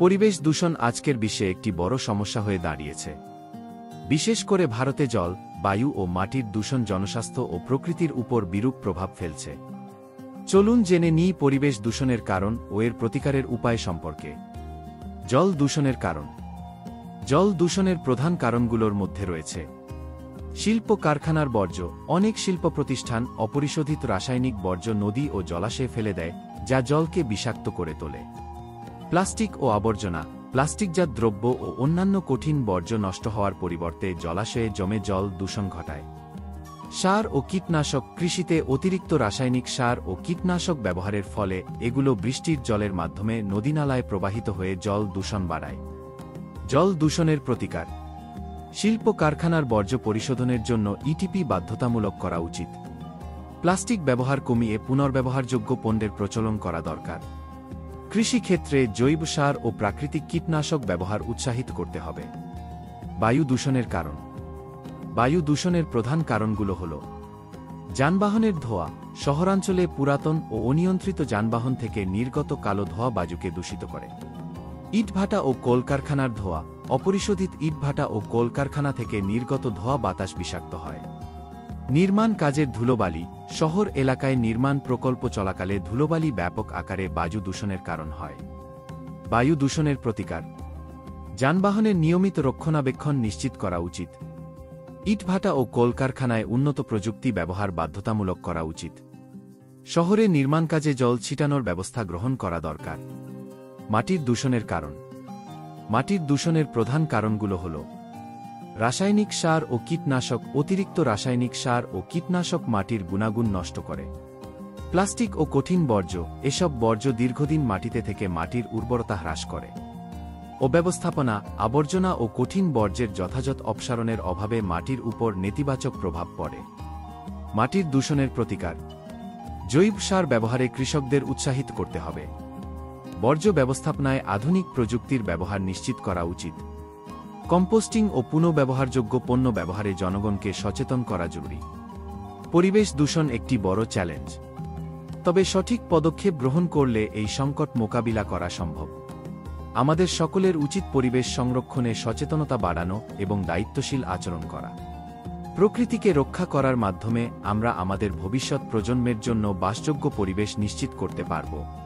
পরিবেশ দূষণ আজকের বিশ্বে একটি বড় সমস্যা হয়ে দাঁড়িয়েছে। বিশেষ করে ভারতে জল, বায়ু ও মাটির দূষণ জনস্বাস্থ্য ও প্রকৃতির উপর বিরূপ প্রভাব ফেলছে। চলুন জেনে নিই পরিবেশ দূষণের কারণ ও এর প্রতিকারের উপায় সম্পর্কে। জল দূষণের কারণ। জল দূষণের প্রধান কারণগুলোর মধ্যে রয়েছে শিল্প কারখানার বর্জ্য। অনেক শিল্প প্রতিষ্ঠান অপরিশোধিত রাসায়নিক বর্জ্য নদী ও জলাশয়ে ফেলে দেয়, যা জলকে বিষাক্ত করে তোলে। প্লাস্টিক ও আবর্জনা। প্লাস্টিকজাত দ্রব্য ও অন্যান্য কঠিন বর্জ্য নষ্ট হওয়ার পরিবর্তে জলাশয়ে জমে জল দূষণ ঘটায়। সার ও কীটনাশক। কৃষিতে অতিরিক্ত রাসায়নিক সার ও কীটনাশক ব্যবহারের ফলে এগুলো বৃষ্টির জলের মাধ্যমে নদীনালায় প্রবাহিত হয়ে জল দূষণ বাড়ায়। জল দূষণের প্রতিকার। শিল্প কারখানার বর্জ্য পরিশোধনের জন্য ইটিপি বাধ্যতামূলক করা উচিত। প্লাস্টিক ব্যবহার কমিয়ে পুনর্ব্যবহারযোগ্য পণ্যের প্রচলন করা দরকার। কৃষিক্ষেত্রে জৈব সার ও প্রাকৃতিক কীটনাশক ব্যবহার উৎসাহিত করতে হবে। বায়ু দূষণের কারণ। বায়ু দূষণের প্রধান কারণগুলো হল যানবাহনের ধোঁয়া। শহরাঞ্চলে পুরাতন ও অনিয়ন্ত্রিত যানবাহন থেকে নির্গত কালো ধোঁয়া বায়ুকে দূষিত করে। ইটভাটা ও কলকারখানার ধোঁয়া। অপরিশোধিত ইটভাটা ও কলকারখানা থেকে নির্গত ধোঁয়া বাতাস বিষাক্ত হয়। নির্মাণ কাজের ধুলোবালি। শহর এলাকায় নির্মাণ প্রকল্প চলাকালে ধুলোবালি ব্যাপক আকারে বায়ু দূষণের কারণ হয়। বায়ু দূষণের প্রতিকার। যানবাহনের নিয়মিত রক্ষণাবেক্ষণ নিশ্চিত করা উচিত। ইটভাটা ও কলকারখানায় উন্নত প্রযুক্তি ব্যবহার বাধ্যতামূলক করা উচিত। শহরে নির্মাণ কাজে জল ছিটানোর ব্যবস্থা গ্রহণ করা দরকার। মাটির দূষণের কারণ। মাটির দূষণের প্রধান কারণগুলো হল রাসায়নিক সার ও কীটনাশক। অতিরিক্ত রাসায়নিক সার ও কীটনাশক মাটির গুণাগুণ নষ্ট করে। প্লাস্টিক ও কঠিন বর্জ্য। এসব বর্জ্য দীর্ঘদিন মাটিতে থেকে মাটির উর্বরতা হ্রাস করে। অব্যবস্থাপনা। আবর্জনা ও কঠিন বর্জ্যের যথাযথ অপসারণের অভাবে মাটির উপর নেতিবাচক প্রভাব পড়ে। মাটির দূষণের প্রতিকার। জৈব সার ব্যবহারে কৃষকদের উৎসাহিত করতে হবে। বর্জ্য ব্যবস্থাপনায় আধুনিক প্রযুক্তির ব্যবহার নিশ্চিত করা উচিত। কম্পোস্টিং ও পুনঃব্যবহারযোগ্য পণ্য ব্যবহারে জনগণকে সচেতন করা জরুরি। পরিবেশ দূষণ একটি বড় চ্যালেঞ্জ, তবে সঠিক পদক্ষেপ গ্রহণ করলে এই সংকট মোকাবিলা করা সম্ভব। আমাদের সকলের উচিত পরিবেশ সংরক্ষণে সচেতনতা বাড়ানো এবং দায়িত্বশীল আচরণ করা। প্রকৃতিকে রক্ষা করার মাধ্যমে আমরা আমাদের ভবিষ্যৎ প্রজন্মের জন্য বাসযোগ্য পরিবেশ নিশ্চিত করতে পারব।